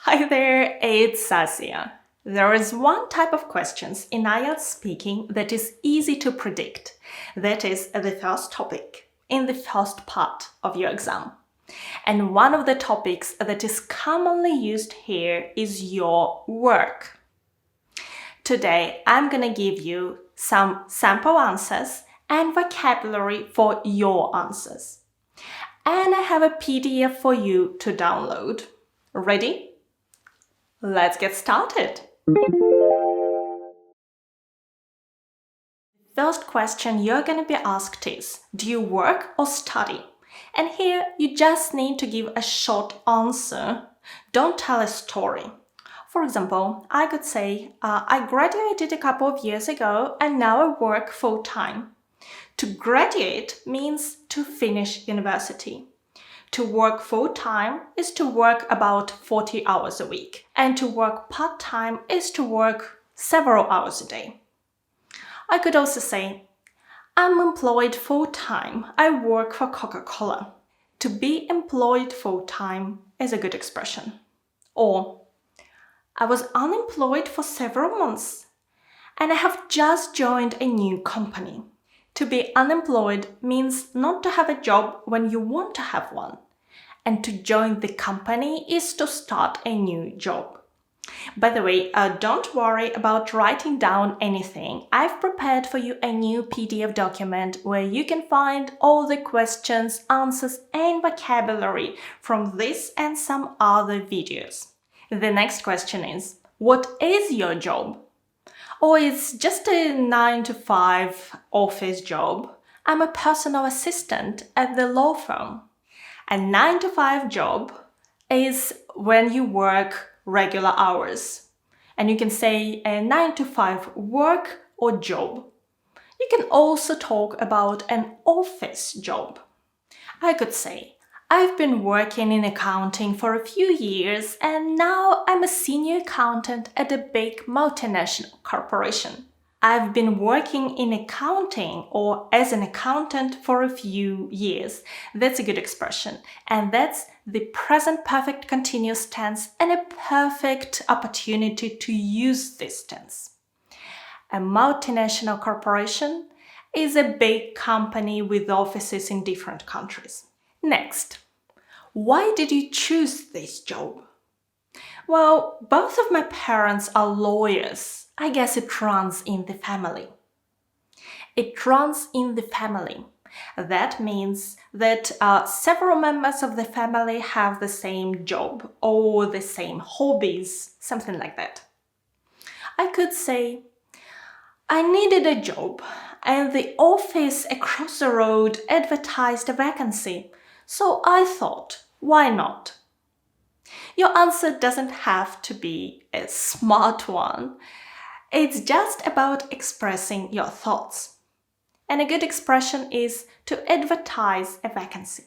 Hi there, it's Saskia. There is one type of questions in IELTS speaking that is easy to predict. That is the first topic in the first part of your exam. And one of the topics that is commonly used here is your work. Today, I'm gonna give you some sample answers and vocabulary for your answers. And I have a PDF for you to download. Ready? Let's get started. First question you're going to be asked is, do you work or study? And here you just need to give a short answer. Don't tell a story. For example, I could say, I graduated a couple of years ago and now I work full-time. To graduate means to finish university. To work full-time is to work about 40 hours a week. And to work part-time is to work several hours a day. I could also say, I'm employed full-time. I work for Coca-Cola. To be employed full-time is a good expression. Or, I was unemployed for several months and I have just joined a new company. To be unemployed means not to have a job when you want to have one. And to join the company is to start a new job. By the way, don't worry about writing down anything. I've prepared for you a new PDF document where you can find all the questions, answers, and vocabulary from this and some other videos. The next question is, what is your job? Or it's just a 9-to-5 office job. I'm a personal assistant at the law firm. A 9-to-5 job is when you work regular hours. And you can say a 9-to-5 work or job. You can also talk about an office job. I could say, I've been working in accounting for a few years and now I'm a senior accountant at a big multinational corporation. I've been working in accounting or as an accountant for a few years. That's a good expression. And that's the present perfect continuous tense and a perfect opportunity to use this tense. A multinational corporation is a big company with offices in different countries. Next, why did you choose this job? Well, both of my parents are lawyers. I guess it runs in the family. It runs in the family. That means that several members of the family have the same job or the same hobbies, something like that. I could say, I needed a job and the office across the road advertised a vacancy, so I thought, why not? Your answer doesn't have to be a smart one. It's just about expressing your thoughts. And a good expression is to advertise a vacancy.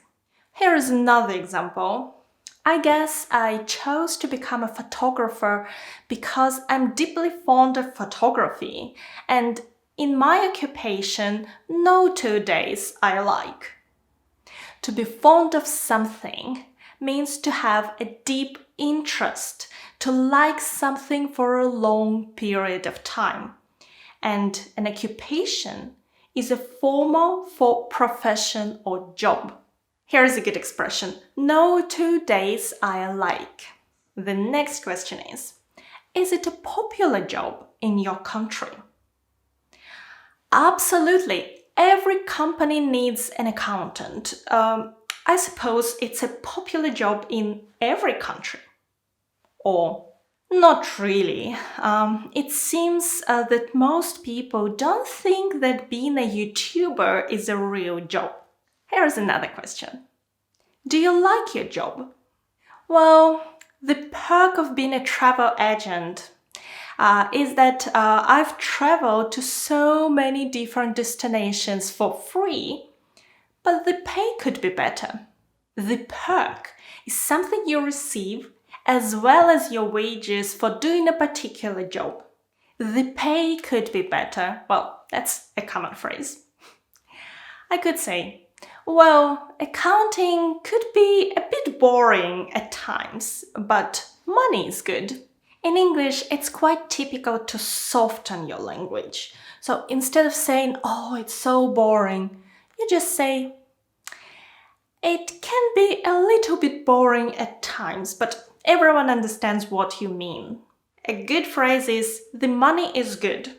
Here is another example. I guess I chose to become a photographer because I'm deeply fond of photography and in my occupation, no 2 days I like. To be fond of something means to have a deep interest, to like something for a long period of time. And an occupation is a formal for profession or job. Here is a good expression. No 2 days I like. The next question is it a popular job in your country? Absolutely. Every company needs an accountant. I suppose it's a popular job in every country. Or not really. It seems that most people don't think that being a YouTuber is a real job. Here's another question. Do you like your job? Well, the perk of being a travel agent is that I've traveled to so many different destinations for free, but the pay could be better. The perk is something you receive as well as your wages for doing a particular job. The pay could be better. Well, that's a common phrase. I could say, well, accounting could be a bit boring at times, but money is good. In English, it's quite typical to soften your language. So instead of saying, oh, it's so boring, you just say, it can be a little bit boring at times, but everyone understands what you mean. A good phrase is, the money is good.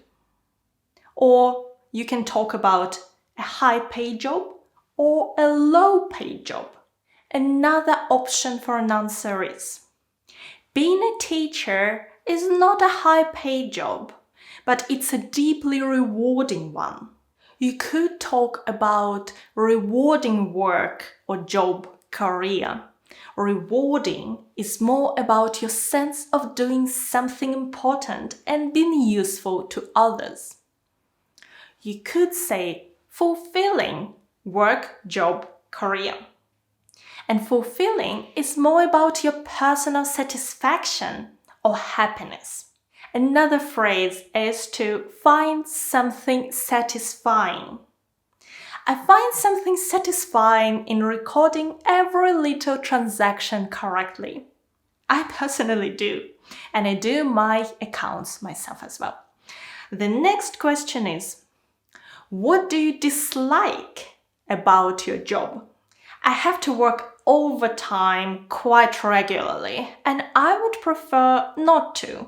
Or you can talk about a high-paid job or a low-paid job. Another option for an answer is, being a teacher is not a high-paid job, but it's a deeply rewarding one. You could talk about rewarding work or job, career. Rewarding is more about your sense of doing something important and being useful to others. You could say fulfilling work, job, career. And fulfilling is more about your personal satisfaction or happiness. Another phrase is to find something satisfying. I find something satisfying in recording every little transaction correctly. I personally do, and I do my accounts myself as well. The next question is, what do you dislike about your job? I have to work overtime quite regularly, and I would prefer not to.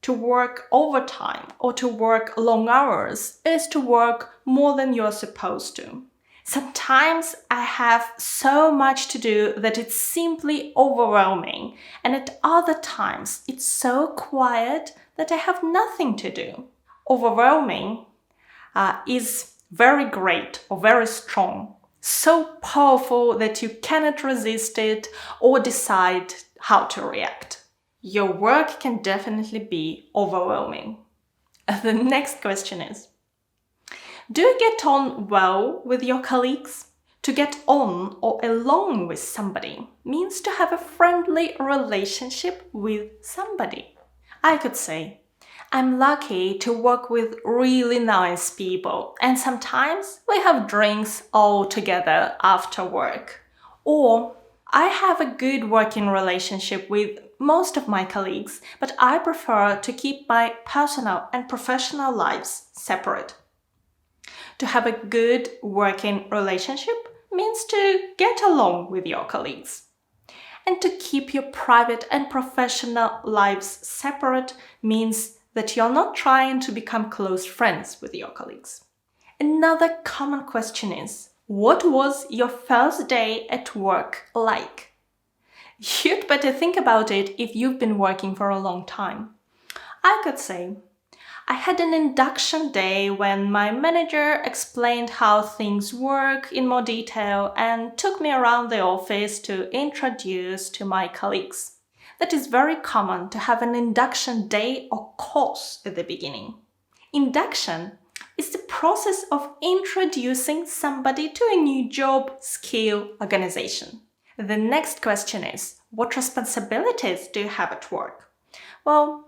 To work overtime or to work long hours is to work more than you're supposed to. Sometimes I have so much to do that it's simply overwhelming, and at other times it's so quiet that I have nothing to do. Overwhelming is very great or very strong, so powerful that you cannot resist it or decide how to react. Your work can definitely be overwhelming. The next question is, do you get on well with your colleagues? To get on or along with somebody means to have a friendly relationship with somebody. I could say, I'm lucky to work with really nice people, and sometimes we have drinks all together after work. Or, I have a good working relationship with most of my colleagues, but I prefer to keep my personal and professional lives separate. To have a good working relationship means to get along with your colleagues. And to keep your private and professional lives separate means that you're not trying to become close friends with your colleagues. Another common question is, what was your first day at work like? You'd better think about it if you've been working for a long time. I could say, I had an induction day when my manager explained how things work in more detail and took me around the office to introduce to my colleagues. That is very common to have an induction day or course at the beginning. Induction is the process of introducing somebody to a new job, skill, organization. The next question is, what responsibilities do you have at work? Well,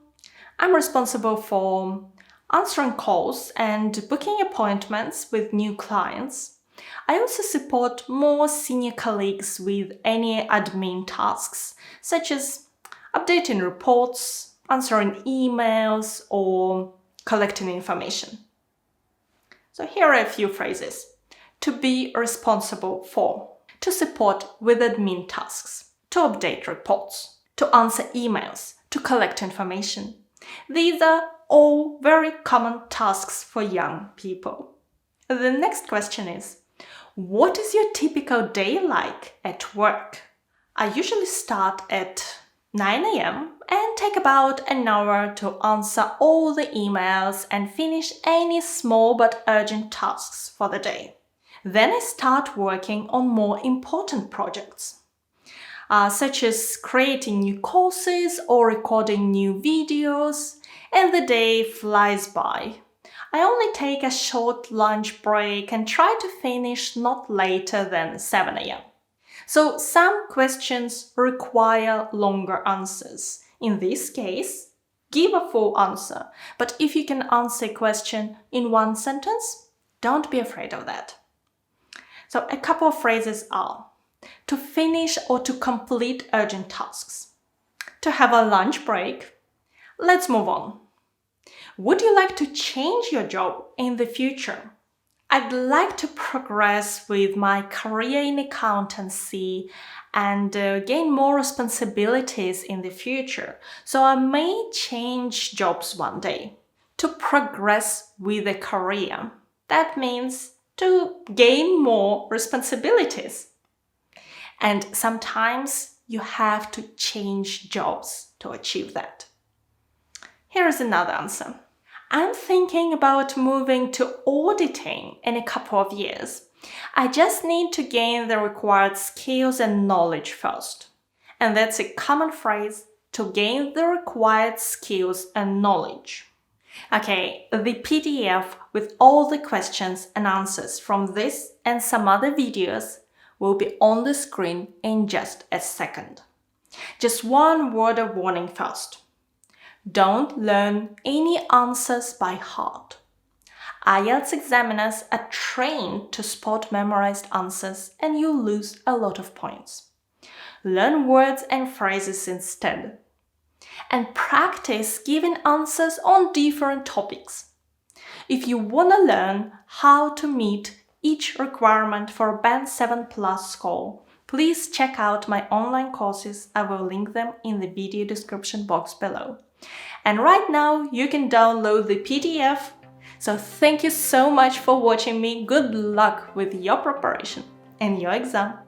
I'm responsible for answering calls and booking appointments with new clients. I also support more senior colleagues with any admin tasks, such as updating reports, answering emails, or collecting information. So here are a few phrases. To be responsible for. To support with admin tasks. To update reports. To answer emails. To collect information. These are all very common tasks for young people. The next question is, what is your typical day like at work? I usually start at 9 a.m. and take about an hour to answer all the emails and finish any small but urgent tasks for the day. Then I start working on more important projects, such as creating new courses or recording new videos, and the day flies by. I only take a short lunch break and try to finish not later than 7 a.m. So some questions require longer answers. In this case, give a full answer. But if you can answer a question in one sentence, don't be afraid of that. So a couple of phrases are to finish or to complete urgent tasks, to have a lunch break. Let's move on. Would you like to change your job in the future? I'd like to progress with my career in accountancy and gain more responsibilities in the future. So I may change jobs one day to progress with a career. That means to gain more responsibilities. And sometimes you have to change jobs to achieve that. Here is another answer. I'm thinking about moving to auditing in a couple of years. I just need to gain the required skills and knowledge first. And that's a common phrase, to gain the required skills and knowledge. Okay, the PDF with all the questions and answers from this and some other videos will be on the screen in just a second. Just one word of warning first. Don't learn any answers by heart. IELTS examiners are trained to spot memorized answers and you'll lose a lot of points. Learn words and phrases instead. And practice giving answers on different topics. If you want to learn how to meet each requirement for a Band 7 Plus score, please check out my online courses. I will link them in the video description box below. And right now you can download the PDF. So thank you so much for watching me. Good luck with your preparation and your exam.